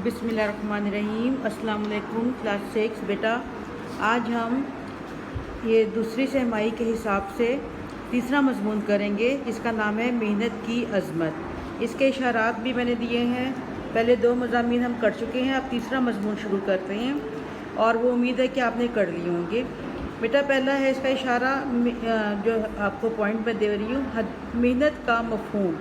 بسم اللہ الرحمن الرحیم۔ السلام علیکم کلاس 6 بیٹا، آج ہم یہ دوسری سہمائی کے حساب سے تیسرا مضمون کریں گے جس کا نام ہے محنت کی عظمت۔ اس کے اشارات بھی میں نے دیے ہیں، پہلے 2 مضامین ہم کر چکے ہیں، اب تیسرا مضمون شروع کرتے ہیں اور وہ امید ہے کہ آپ نے کر لیے ہوں گے۔ بیٹا پہلا ہے اس کا اشارہ جو آپ کو پوائنٹ میں دے رہی ہوں، محنت کا مفہوم۔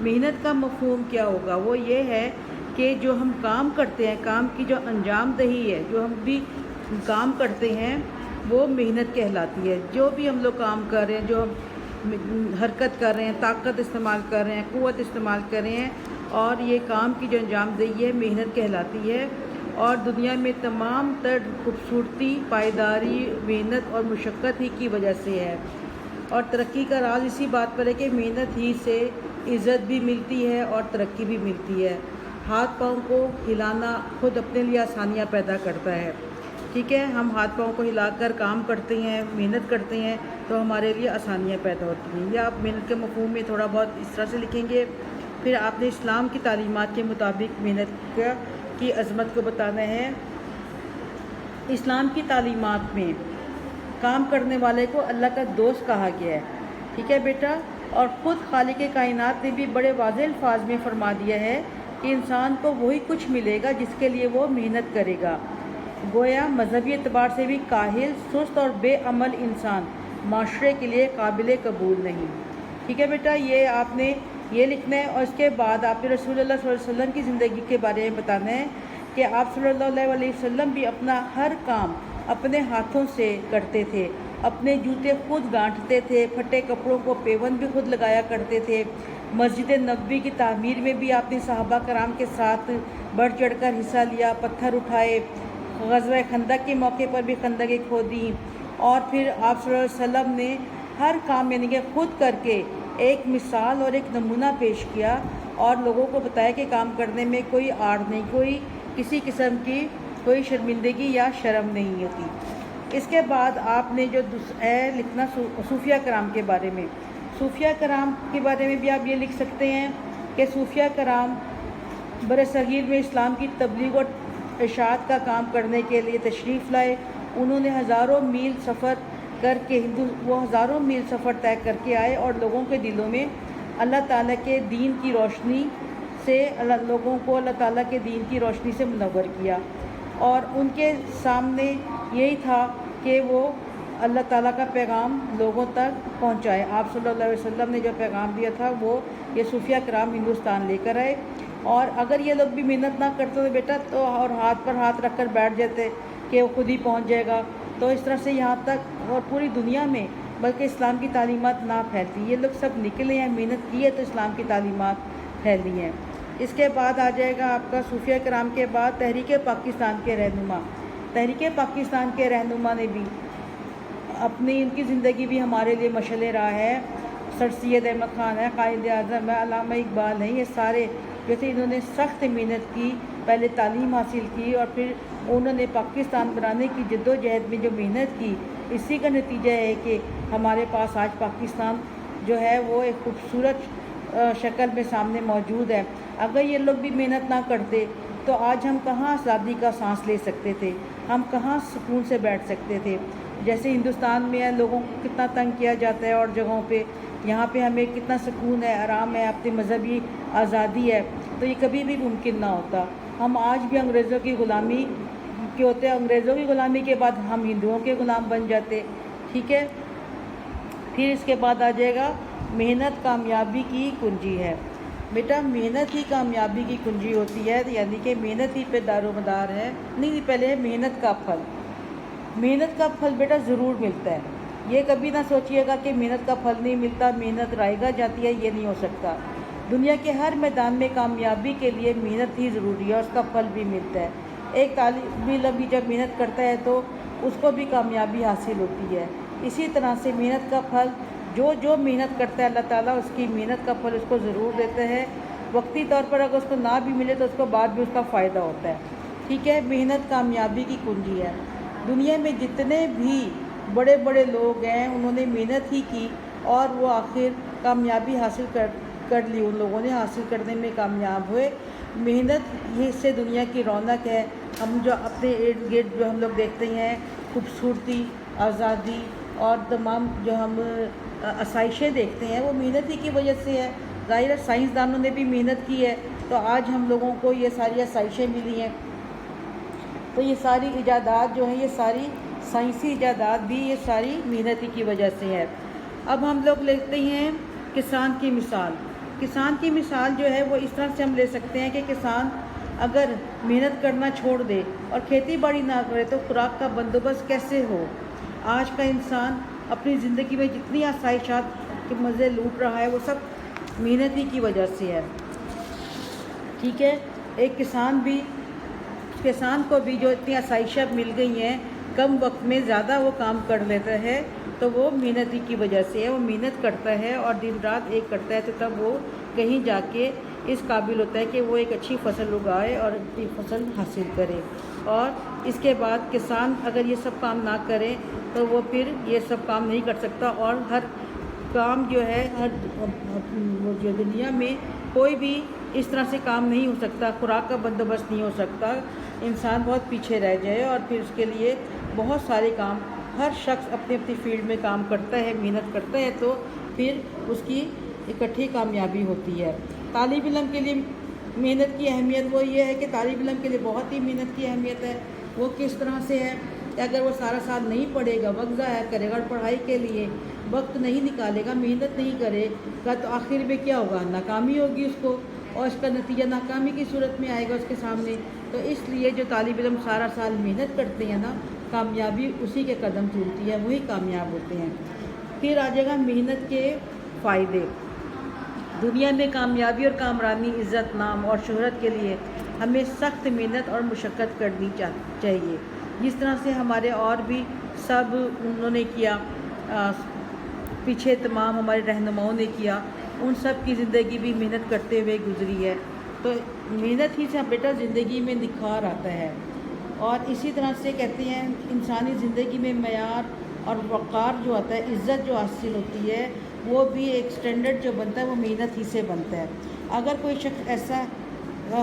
محنت کا مفہوم کیا ہوگا؟ وہ یہ ہے کہ جو ہم کام کرتے ہیں، کام کی جو انجام دہی ہے، جو ہم بھی کام کرتے ہیں وہ محنت کہلاتی ہے۔ جو بھی ہم لوگ کام کر رہے ہیں، جو ہم حرکت کر رہے ہیں، طاقت استعمال کر رہے ہیں، قوت استعمال کر رہے ہیں، اور یہ کام کی جو انجام دہی ہے محنت کہلاتی ہے۔ اور دنیا میں تمام تر خوبصورتی، پائیداری، محنت اور مشقت ہی کی وجہ سے ہے، اور ترقی کا راز اسی بات پر ہے کہ محنت ہی سے عزت بھی ملتی ہے اور ترقی بھی ملتی ہے۔ ہاتھ پاؤں کو ہلانا خود اپنے لیے آسانیاں پیدا کرتا ہے، ٹھیک ہے؟ ہم ہاتھ پاؤں کو ہلا کر کام کرتے ہیں، محنت کرتے ہیں تو ہمارے لیے آسانیاں پیدا ہوتی ہیں۔ یا آپ محنت کے مفہوم میں تھوڑا بہت اس طرح سے لکھیں گے۔ پھر آپ نے اسلام کی تعلیمات کے مطابق محنت کی عظمت کو بتانا ہے۔ اسلام کی تعلیمات میں کام کرنے والے کو اللہ کا دوست کہا گیا ہے، ٹھیک ہے بیٹا؟ اور خود خالق کائنات نے بھی بڑے واضح الفاظ میں فرما دیا ہے کہ انسان کو وہی کچھ ملے گا جس کے لیے وہ محنت کرے گا۔ گویا مذہبی اعتبار سے بھی کاہل، سست اور بے عمل انسان معاشرے کے لیے قابل قبول نہیں، ٹھیک ہے بیٹا؟ یہ آپ نے یہ لکھنا ہے۔ اور اس کے بعد آپ نے رسول اللہ صلی اللہ علیہ وسلم کی زندگی کے بارے میں بتانا ہے کہ آپ صلی اللہ علیہ وسلم بھی اپنا ہر کام اپنے ہاتھوں سے کرتے تھے، اپنے جوتے خود گانٹھتے تھے، پھٹے کپڑوں کو پیوند بھی خود لگایا کرتے تھے۔ مسجد نبوی کی تعمیر میں بھی آپ نے صحابہ کرام کے ساتھ بڑھ چڑھ کر حصہ لیا، پتھر اٹھائے، غزوہ خندق کے موقع پر بھی خندقیں کھودیں، اور پھر آپ صلی اللہ علیہ وسلم نے ہر کام یعنی کہ خود کر کے ایک مثال اور ایک نمونہ پیش کیا اور لوگوں کو بتایا کہ کام کرنے میں کوئی آڑ نہیں، کوئی کسی قسم کی کوئی شرمندگی یا شرم نہیں ہوتی۔ اس کے بعد آپ نے جو لکھنا صوفیہ کرام کے بارے میں۔ صوفیہ کرام کے بارے میں بھی آپ یہ لکھ سکتے ہیں کہ صوفیہ کرام برصغیر میں اسلام کی تبلیغ اور اشاعت کا کام کرنے کے لیے تشریف لائے۔ انہوں نے ہزاروں میل سفر طے کر کے آئے اور لوگوں کے دلوں میں اللہ تعالیٰ کے دین کی روشنی سے لوگوں کو اللہ تعالیٰ کے دین کی روشنی سے منور کیا، اور ان کے سامنے یہی تھا کہ وہ اللہ تعالیٰ کا پیغام لوگوں تک پہنچائے۔ آپ صلی اللہ علیہ وسلم نے جو پیغام دیا تھا وہ یہ صوفیہ کرام ہندوستان لے کر آئے۔ اور اگر یہ لوگ بھی محنت نہ کرتے تو بیٹا تو اور ہاتھ پر ہاتھ رکھ کر بیٹھ جاتے کہ وہ خود ہی پہنچ جائے گا، تو اس طرح سے یہاں تک اور پوری دنیا میں بلکہ اسلام کی تعلیمات نہ پھیلتی۔ یہ لوگ سب نکلے ہیں، محنت کی ہے تو اسلام کی تعلیمات پھیلی ہیں۔ اس کے بعد آ جائے گا آپ کا صوفیہ کرام کے بعد تحریک پاکستان کے رہنما۔ تحریک پاکستان کے رہنما نے بھی اپنی ان کی زندگی بھی ہمارے لیے مشعل راہ ہے۔ سر سید احمد خان ہے، قائد اعظم ہے، علامہ اقبال ہیں، یہ سارے جو تھے انہوں نے سخت محنت کی، پہلے تعلیم حاصل کی اور پھر انہوں نے پاکستان بنانے کی جد و جہد میں جو محنت کی، اسی کا نتیجہ ہے کہ ہمارے پاس آج پاکستان جو ہے وہ ایک خوبصورت شکل میں سامنے موجود ہے۔ اگر یہ لوگ بھی محنت نہ کرتے تو آج ہم کہاں آزادی کا سانس لے سکتے تھے، ہم کہاں سکون سے بیٹھ سکتے تھے؟ جیسے ہندوستان میں لوگوں کو کتنا تنگ کیا جاتا ہے اور جگہوں پہ، یہاں پہ ہمیں کتنا سکون ہے، آرام ہے، اپنی مذہبی آزادی ہے، تو یہ کبھی بھی ممکن نہ ہوتا۔ ہم آج بھی انگریزوں کی غلامی کے ہوتے ہیں، انگریزوں کی غلامی کے بعد ہم ہندوؤں کے غلام بن جاتے، ٹھیک ہے؟ پھر اس کے بعد آ جائے گا محنت کامیابی کی کنجی ہے۔ بیٹا محنت ہی کامیابی کی کنجی ہوتی ہے، یعنی کہ محنت ہی پہ دار و مدار ہے۔ نہیں، پہلے محنت کا پھل۔ محنت کا پھل بیٹا ضرور ملتا ہے، یہ کبھی نہ سوچیے گا کہ محنت کا پھل نہیں ملتا، محنت رائے گا جاتی ہے، یہ نہیں ہو سکتا۔ دنیا کے ہر میدان میں کامیابی کے لیے محنت ہی ضروری ہے اور اس کا پھل بھی ملتا ہے۔ ایک طالب علم بھی جب محنت کرتا ہے تو اس کو بھی کامیابی حاصل ہوتی ہے۔ اسی طرح سے محنت کا پھل جو محنت کرتا ہے اللہ تعالیٰ اس کی محنت کا پھل اس کو ضرور دیتا ہے۔ وقتی طور پر اگر اس کو نہ بھی ملے تو اس کو بعد بھی اس کا فائدہ ہوتا ہے، ٹھیک ہے؟ محنت کامیابی کی کنجی ہے۔ دنیا میں جتنے بھی بڑے بڑے لوگ ہیں انہوں نے محنت ہی کی اور وہ آخر کامیابی حاصل کر لی، ان لوگوں نے حاصل کرنے میں کامیاب ہوئے۔ محنت یہ سے دنیا کی رونق ہے. ہم جو اپنے ارد گرد جو ہم لوگ دیکھتے ہیں خوبصورتی، آزادی اور تمام جو ہم آسائشیں دیکھتے ہیں وہ محنت ہی کی وجہ سے ہے. ظاہر ہے سائنسدانوں نے بھی محنت کی ہے تو آج ہم لوگوں کو یہ ساری آسائشیں ملی ہیں. تو یہ ساری ایجادات جو ہیں، یہ ساری سائنسی ایجادات بھی یہ ساری محنت ہی کی وجہ سے ہے. اب ہم لوگ لیتے ہیں کسان کی مثال. کسان کی مثال جو ہے وہ اس طرح سے ہم لے سکتے ہیں کہ کسان اگر محنت کرنا چھوڑ دے اور کھیتی باڑی نہ کرے تو خوراک کا بندوبست کیسے ہو. آج کا انسان اپنی زندگی میں جتنی آسائشات کے مزے لوٹ رہا ہے وہ سب محنت ہی کی وجہ سے ہے. ٹھیک ہے، ایک کسان کو بھی جو اتنی آسائشات مل گئی ہیں کم وقت میں زیادہ وہ کام کر لیتا ہے تو وہ محنت ہی کی وجہ سے ہے. وہ محنت کرتا ہے اور دن رات ایک کرتا ہے تو تب وہ کہیں جا کے اس قابل ہوتا ہے کہ وہ ایک اچھی فصل اگائے اور اچھی فصل حاصل کرے. اور اس کے بعد کسان اگر یہ سب کام نہ کرے تو وہ پھر یہ سب کام نہیں کر سکتا. اور ہر کام جو ہے جو دنیا میں کوئی بھی اس طرح سے کام نہیں ہو سکتا، خوراک کا بندوبست نہیں ہو سکتا. انسان بہت پیچھے رہ جائے اور پھر اس کے لیے بہت سارے کام ہر شخص اپنی اپنی فیلڈ میں کام کرتا ہے، محنت کرتا ہے تو پھر اس کی اکٹھی کامیابی ہوتی ہے. طالب علم کے لیے محنت کی اہمیت وہ یہ ہے کہ طالب علم کے لیے بہت ہی محنت کی اہمیت ہے. وہ کس طرح سے ہے کہ اگر وہ سارا سال نہیں پڑھے گا، وقت ضائع کرے گا اور پڑھائی کے لیے وقت نہیں نکالے گا، محنت نہیں کرے گا تو آخر میں کیا ہوگا؟ ناکامی ہوگی اس کو، اور اس کا نتیجہ ناکامی کی صورت میں آئے گا اس کے سامنے. تو اس لیے جو طالب علم سارا سال محنت کرتے ہیں نا، کامیابی اسی کے قدم چلتی ہے، وہی کامیاب ہوتے ہیں. پھر آ جائے گا محنت کے فائدے. دنیا میں کامیابی اور کامرانی، عزت، نام اور شہرت کے لیے ہمیں سخت محنت اور مشقت کرنی چاہیے. جس طرح سے ہمارے اور بھی سب انہوں نے کیا، پیچھے تمام ہمارے رہنماؤں نے کیا، ان سب کی زندگی بھی محنت کرتے ہوئے گزری ہے. تو محنت ہی سے بیٹا زندگی میں نکھار آتا ہے. اور اسی طرح سے کہتے ہیں انسانی زندگی میں معیار اور وقار جو آتا ہے، عزت جو حاصل ہوتی ہے، وہ بھی ایک سٹینڈرڈ جو بنتا ہے وہ محنت ہی سے بنتا ہے. اگر کوئی شخص ایسا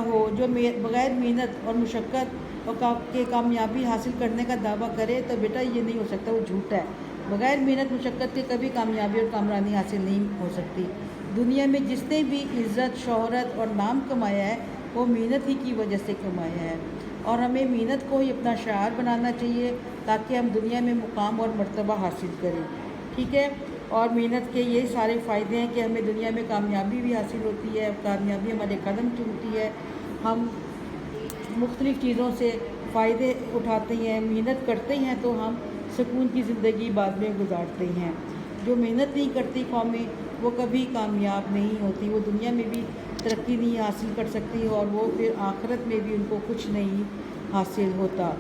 ہو جو بغیر محنت اور مشقت اور کے کامیابی حاصل کرنے کا دعویٰ کرے تو بیٹا یہ نہیں ہو سکتا، وہ جھوٹا ہے. بغیر محنت مشقت کے کبھی کامیابی اور کامرانی حاصل نہیں ہو سکتی. دنیا میں جس نے بھی عزت، شہرت اور نام کمایا ہے وہ محنت ہی کی وجہ سے کمایا ہے. اور ہمیں محنت کو ہی اپنا شعار بنانا چاہیے تاکہ ہم دنیا میں مقام اور مرتبہ حاصل کریں. ٹھیک ہے، اور محنت کے یہ سارے فائدے ہیں کہ ہمیں دنیا میں کامیابی بھی حاصل ہوتی ہے، کامیابی ہمارے قدم چومتی ہے، ہم مختلف چیزوں سے فائدے اٹھاتے ہیں، محنت کرتے ہیں تو ہم سکون کی زندگی بعد میں گزارتے ہیں. جو محنت نہیں کرتی قومیں وہ کبھی کامیاب نہیں ہوتی، وہ دنیا میں بھی ترقی نہیں حاصل کر سکتی اور وہ پھر آخرت میں بھی ان کو کچھ نہیں حاصل ہوتا.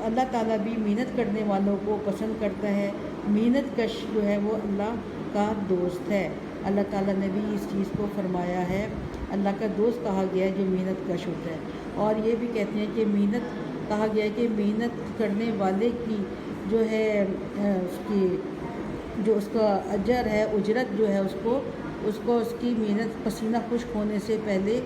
اللہ تعالیٰ بھی محنت کرنے والوں کو پسند کرتا ہے. محنت کش جو ہے وہ اللہ کا دوست ہے. اللہ تعالیٰ نے بھی اس چیز کو فرمایا ہے، اللہ کا دوست کہا گیا ہے جو محنت کش ہوتا ہے. اور یہ بھی کہتے ہیں کہ محنت کہا گیا ہے کہ محنت کرنے والے کی جو ہے اس کا اجر ہے، اجرت جو ہے اس کو اس کی محنت پسینہ خشک ہونے سے پہلے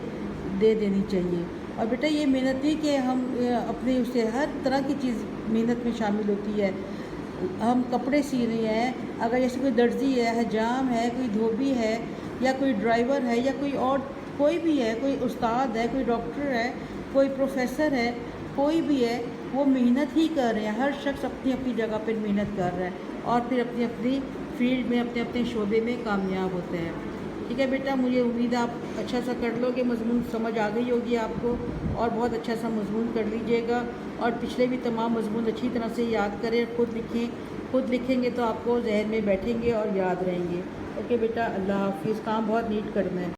دے دینی چاہیے. اور بیٹا یہ محنت نہیں کہ ہم اپنے اسے ہر طرح کی چیز محنت میں شامل ہوتی ہے. ہم کپڑے سی رہے ہیں، اگر جیسے کوئی درزی ہے، حجام ہے، کوئی دھوبی ہے، یا کوئی ڈرائیور ہے، یا کوئی اور کوئی بھی ہے، کوئی استاد ہے، کوئی ڈاکٹر ہے، کوئی پروفیسر ہے، کوئی بھی ہے، وہ محنت ہی کر رہے ہیں. ہر شخص اپنی اپنی جگہ پر محنت کر رہا ہے اور پھر اپنی اپنی فیلڈ میں اپنے اپنے شعبے میں کامیاب ہوتے ہیں. ٹھیک ہے بیٹا، مجھے امید ہے آپ اچھا سا کر لو گے، مضمون سمجھ آ گئی ہوگی آپ کو، اور بہت اچھا سا مضمون کر لیجئے گا. اور پچھلے بھی تمام مضمون اچھی طرح سے یاد کریں، خود لکھیں. خود لکھیں گے تو آپ کو ذہن میں بیٹھیں گے اور یاد رہیں گے. اوکے بیٹا، اللہ حافظ. کام بہت نیٹ کرنا ہے.